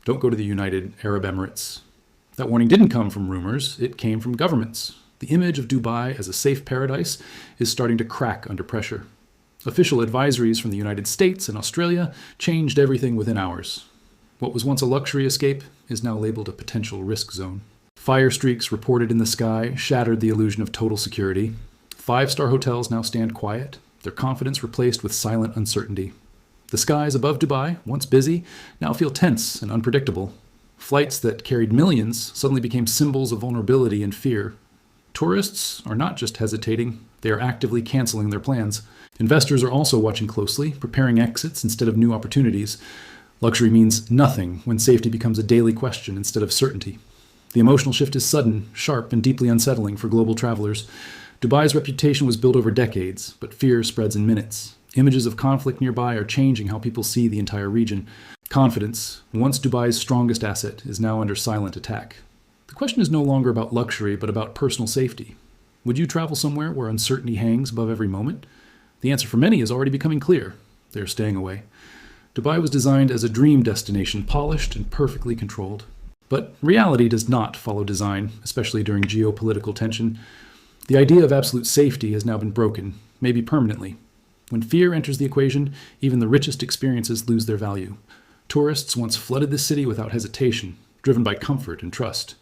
Don't go to the United Arab Emirates. That warning didn't come from rumors, it came from governments. The image of Dubai as a safe paradise is starting to crack under pressure. Official advisories from the United States and Australia changed everything within hours. What was once a luxury escape is now labeled a potential risk zone. Fire streaks reported in the sky shattered the illusion of total security. 5-star hotels now stand quiet, their confidence replaced with silent uncertainty. The skies above Dubai, once busy, now feel tense and unpredictable. Flights that carried millions suddenly became symbols of vulnerability and fear. Tourists are not just hesitating, they are actively canceling their plans. Investors are also watching closely, preparing exits instead of new opportunities. Luxury means nothing when safety becomes a daily question instead of certainty. The emotional shift is sudden, sharp, and deeply unsettling for global travelers. Dubai's reputation was built over decades, but fear spreads in minutes. Images of conflict nearby are changing how people see the entire region. Confidence, once Dubai's strongest asset, is now under silent attack. The question is no longer about luxury, but about personal safety. Would you travel somewhere where uncertainty hangs above every moment? The answer for many is already becoming clear. They're staying away. Dubai was designed as a dream destination, polished and perfectly controlled. But reality does not follow design, especially during geopolitical tension. The idea of absolute safety has now been broken, maybe permanently. When fear enters the equation, even the richest experiences lose their value. Tourists once flooded the city without hesitation, driven by comfort and trust.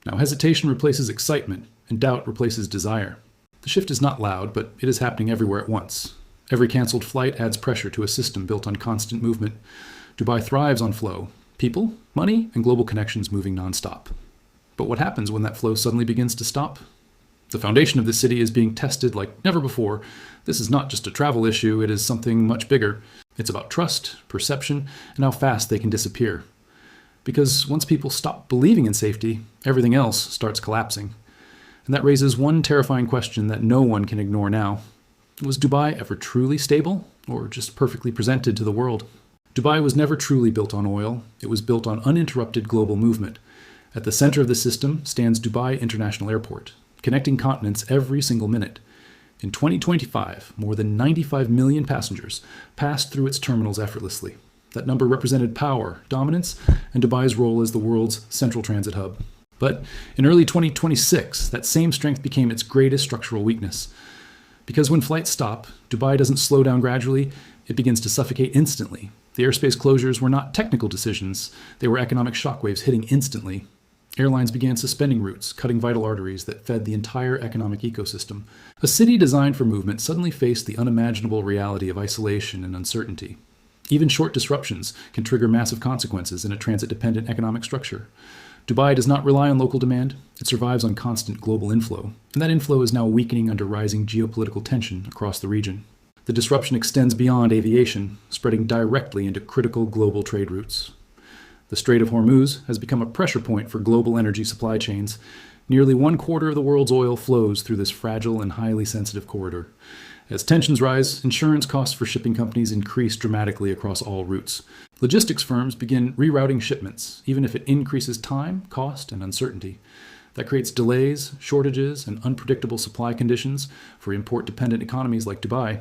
Now hesitation replaces excitement, and doubt replaces desire. The shift is not loud, but it is happening everywhere at once. Every canceled flight adds pressure to a system built on constant movement. Dubai thrives on flow. People, money, and global connections moving nonstop. But what happens when that flow suddenly begins to stop? The foundation of the city is being tested like never before. This is not just a travel issue, it is something much bigger. It's about trust, perception, and how fast they can disappear. Because once people stop believing in safety, everything else starts collapsing. And that raises one terrifying question that no one can ignore now. Was Dubai ever truly stable, or just perfectly presented to the world? Dubai was never truly built on oil. It was built on uninterrupted global movement. At the center of the system stands Dubai International Airport, connecting continents every single minute. In 2025, more than 95 million passengers passed through its terminals effortlessly. That number represented power, dominance, and Dubai's role as the world's central transit hub. But in early 2026, that same strength became its greatest structural weakness. Because when flights stop, Dubai doesn't slow down gradually, it begins to suffocate instantly. The airspace closures were not technical decisions, they were economic shockwaves hitting instantly. Airlines began suspending routes, cutting vital arteries that fed the entire economic ecosystem. A city designed for movement suddenly faced the unimaginable reality of isolation and uncertainty. Even short disruptions can trigger massive consequences in a transit-dependent economic structure. Dubai does not rely on local demand, it survives on constant global inflow, and that inflow is now weakening under rising geopolitical tension across the region. The disruption extends beyond aviation, spreading directly into critical global trade routes. The Strait of Hormuz has become a pressure point for global energy supply chains. Nearly 1/4 of the world's oil flows through this fragile and highly sensitive corridor. As tensions rise, insurance costs for shipping companies increase dramatically across all routes. Logistics firms begin rerouting shipments, even if it increases time, cost, and uncertainty. That creates delays, shortages, and unpredictable supply conditions for import-dependent economies like Dubai.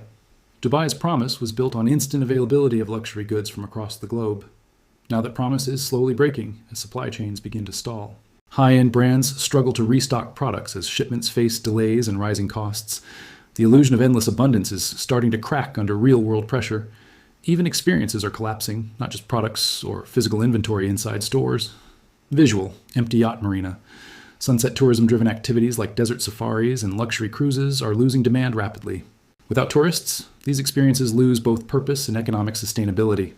Dubai's promise was built on instant availability of luxury goods from across the globe. Now that promise is slowly breaking as supply chains begin to stall. High-end brands struggle to restock products as shipments face delays and rising costs. The illusion of endless abundance is starting to crack under real-world pressure. Even experiences are collapsing, not just products or physical inventory inside stores. Visual, empty yacht marina. Sunset tourism-driven activities like desert safaris and luxury cruises are losing demand rapidly. Without tourists, these experiences lose both purpose and economic sustainability.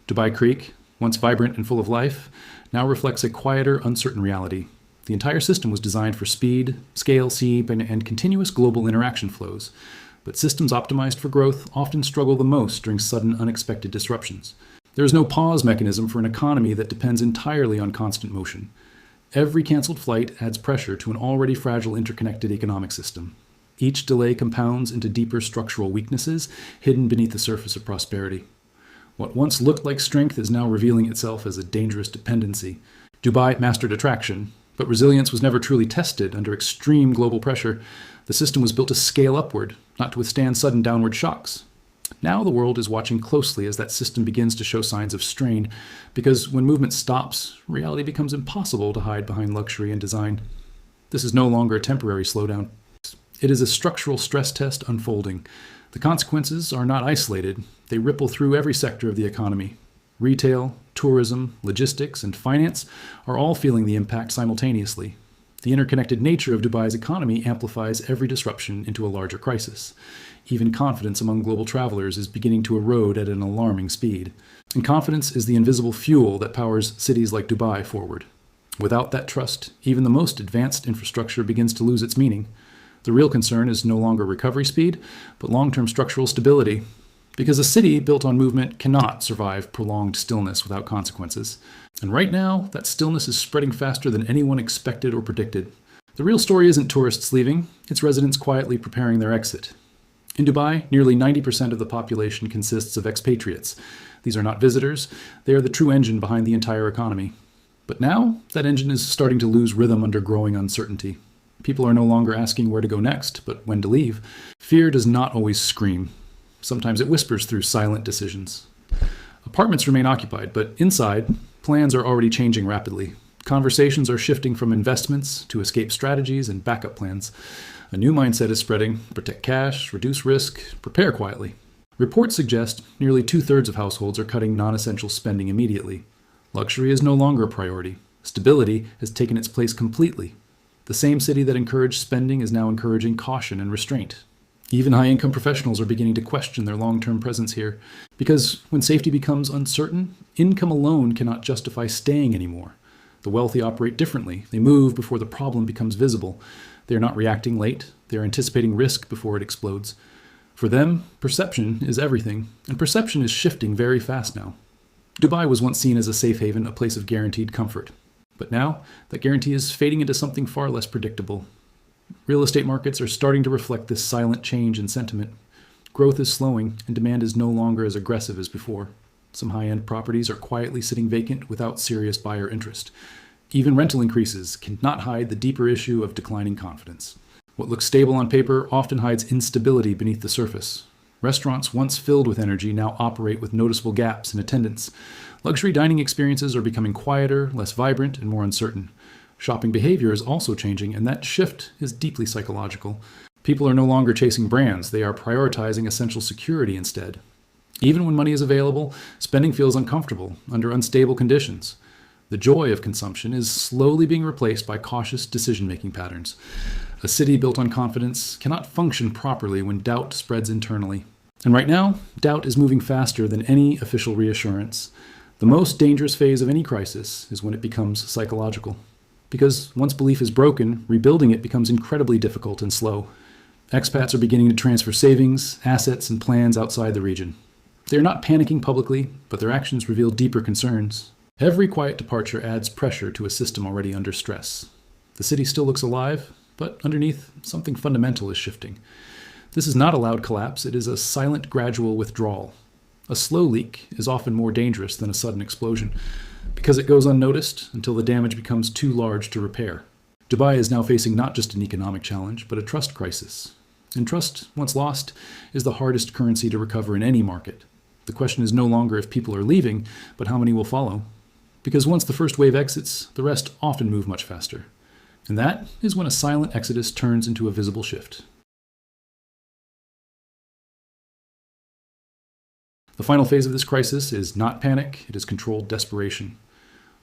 Dubai Creek, once vibrant and full of life, now reflects a quieter, uncertain reality. The entire system was designed for speed, scale, seep, and continuous global interaction flows. But systems optimized for growth often struggle the most during sudden, unexpected disruptions. There is no pause mechanism for an economy that depends entirely on constant motion. Every canceled flight adds pressure to an already fragile, interconnected economic system. Each delay compounds into deeper structural weaknesses hidden beneath the surface of prosperity. What once looked like strength is now revealing itself as a dangerous dependency. Dubai mastered attraction, but resilience was never truly tested under extreme global pressure. The system was built to scale upward, not to withstand sudden downward shocks. Now the world is watching closely as that system begins to show signs of strain, because when movement stops, reality becomes impossible to hide behind luxury and design. This is no longer a temporary slowdown. It is a structural stress test unfolding. The consequences are not isolated. They ripple through every sector of the economy. Retail, tourism, logistics, and finance are all feeling the impact simultaneously. The interconnected nature of Dubai's economy amplifies every disruption into a larger crisis. Even confidence among global travelers is beginning to erode at an alarming speed. And confidence is the invisible fuel that powers cities like Dubai forward. Without that trust, even the most advanced infrastructure begins to lose its meaning. The real concern is no longer recovery speed, but long-term structural stability. Because a city built on movement cannot survive prolonged stillness without consequences. And right now, that stillness is spreading faster than anyone expected or predicted. The real story isn't tourists leaving, it's residents quietly preparing their exit. In Dubai, nearly 90% of the population consists of expatriates. These are not visitors, they are the true engine behind the entire economy. But now, that engine is starting to lose rhythm under growing uncertainty. People are no longer asking where to go next, but when to leave. Fear does not always scream. Sometimes it whispers through silent decisions. Apartments remain occupied, but inside, plans are already changing rapidly. Conversations are shifting from investments to escape strategies and backup plans. A new mindset is spreading: protect cash, reduce risk, prepare quietly. Reports suggest nearly 2/3 of households are cutting non-essential spending immediately. Luxury is no longer a priority. Stability has taken its place completely. The same city that encouraged spending is now encouraging caution and restraint. Even high-income professionals are beginning to question their long-term presence here, because when safety becomes uncertain, income alone cannot justify staying anymore. The wealthy operate differently. They move before the problem becomes visible. They are not reacting late. They are anticipating risk before it explodes. For them, perception is everything, and perception is shifting very fast now. Dubai was once seen as a safe haven, a place of guaranteed comfort. But now, that guarantee is fading into something far less predictable. Real estate markets are starting to reflect this silent change in sentiment. Growth is slowing, and demand is no longer as aggressive as before. Some high-end properties are quietly sitting vacant without serious buyer interest. Even rental increases cannot hide the deeper issue of declining confidence. What looks stable on paper often hides instability beneath the surface. Restaurants once filled with energy now operate with noticeable gaps in attendance. Luxury dining experiences are becoming quieter, less vibrant, and more uncertain. Shopping behavior is also changing, and that shift is deeply psychological. People are no longer chasing brands, they are prioritizing essential security instead. Even when money is available, spending feels uncomfortable under unstable conditions. The joy of consumption is slowly being replaced by cautious decision-making patterns. A city built on confidence cannot function properly when doubt spreads internally. And right now, doubt is moving faster than any official reassurance. The most dangerous phase of any crisis is when it becomes psychological. Because once belief is broken, rebuilding it becomes incredibly difficult and slow. Expats are beginning to transfer savings, assets, and plans outside the region. They are not panicking publicly, but their actions reveal deeper concerns. Every quiet departure adds pressure to a system already under stress. The city still looks alive, but underneath, something fundamental is shifting. This is not a loud collapse, it is a silent, gradual withdrawal. A slow leak is often more dangerous than a sudden explosion, because it goes unnoticed until the damage becomes too large to repair. Dubai is now facing not just an economic challenge, but a trust crisis. And trust, once lost, is the hardest currency to recover in any market. The question is no longer if people are leaving, but how many will follow. Because once the first wave exits, the rest often move much faster. And that is when a silent exodus turns into a visible shift. The final phase of this crisis is not panic, it is controlled desperation.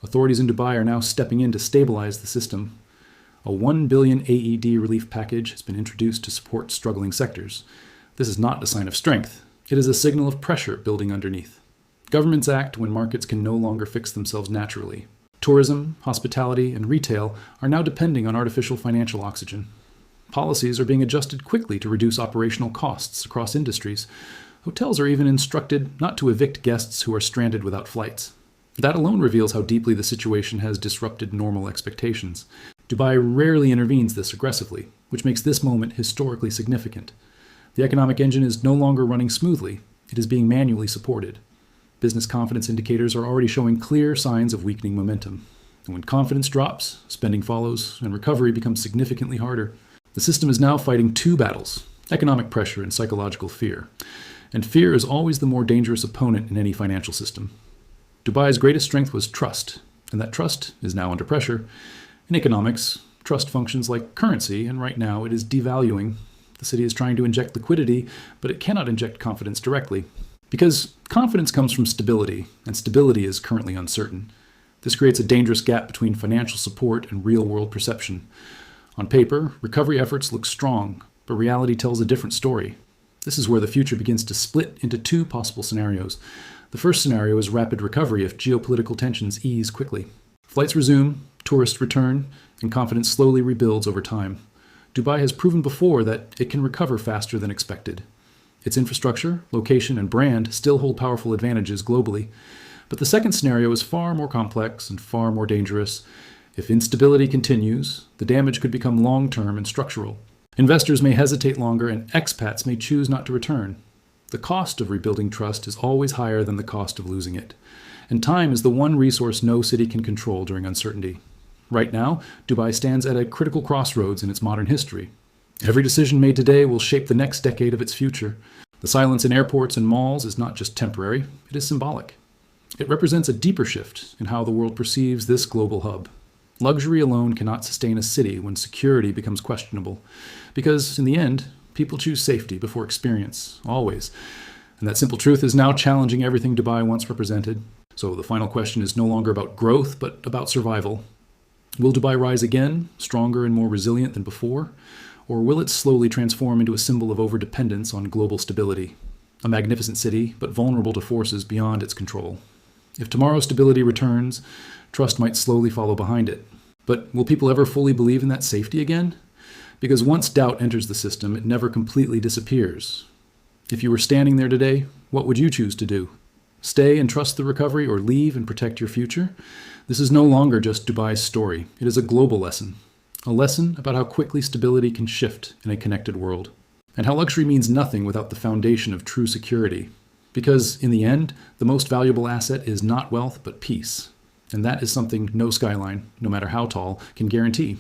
Authorities in Dubai are now stepping in to stabilize the system. A 1 billion AED relief package has been introduced to support struggling sectors. This is not a sign of strength. It is a signal of pressure building underneath. Governments act when markets can no longer fix themselves naturally. Tourism, hospitality, and retail are now depending on artificial financial oxygen. Policies are being adjusted quickly to reduce operational costs across industries. Hotels are even instructed not to evict guests who are stranded without flights. That alone reveals how deeply the situation has disrupted normal expectations. Dubai rarely intervenes this aggressively, which makes this moment historically significant. The economic engine is no longer running smoothly. It is being manually supported. Business confidence indicators are already showing clear signs of weakening momentum. And when confidence drops, spending follows, and recovery becomes significantly harder. The system is now fighting two battles: economic pressure and psychological fear. And fear is always the more dangerous opponent in any financial system. Dubai's greatest strength was trust, and that trust is now under pressure. In economics, trust functions like currency, and right now it is devaluing. The city is trying to inject liquidity, but it cannot inject confidence directly. Because confidence comes from stability, and stability is currently uncertain. This creates a dangerous gap between financial support and real-world perception. On paper, recovery efforts look strong, but reality tells a different story. This is where the future begins to split into two possible scenarios. The first scenario is rapid recovery if geopolitical tensions ease quickly. Flights resume, tourists return, and confidence slowly rebuilds over time. Dubai has proven before that it can recover faster than expected. Its infrastructure, location, and brand still hold powerful advantages globally. But the second scenario is far more complex and far more dangerous. If instability continues, the damage could become long-term and structural. Investors may hesitate longer, and expats may choose not to return. The cost of rebuilding trust is always higher than the cost of losing it. And time is the one resource no city can control during uncertainty. Right now, Dubai stands at a critical crossroads in its modern history. Every decision made today will shape the next decade of its future. The silence in airports and malls is not just temporary, it is symbolic. It represents a deeper shift in how the world perceives this global hub. Luxury alone cannot sustain a city when security becomes questionable, because in the end, people choose safety before experience, always. And that simple truth is now challenging everything Dubai once represented. So the final question is no longer about growth, but about survival. Will Dubai rise again, stronger and more resilient than before? Or will it slowly transform into a symbol of overdependence on global stability? A magnificent city, but vulnerable to forces beyond its control. If tomorrow stability returns, trust might slowly follow behind it. But will people ever fully believe in that safety again? Because once doubt enters the system, it never completely disappears. If you were standing there today, what would you choose to do? Stay and trust the recovery, or leave and protect your future? This is no longer just Dubai's story. It is a global lesson. A lesson about how quickly stability can shift in a connected world. And how luxury means nothing without the foundation of true security. Because, in the end, the most valuable asset is not wealth, but peace. And that is something no skyline, no matter how tall, can guarantee.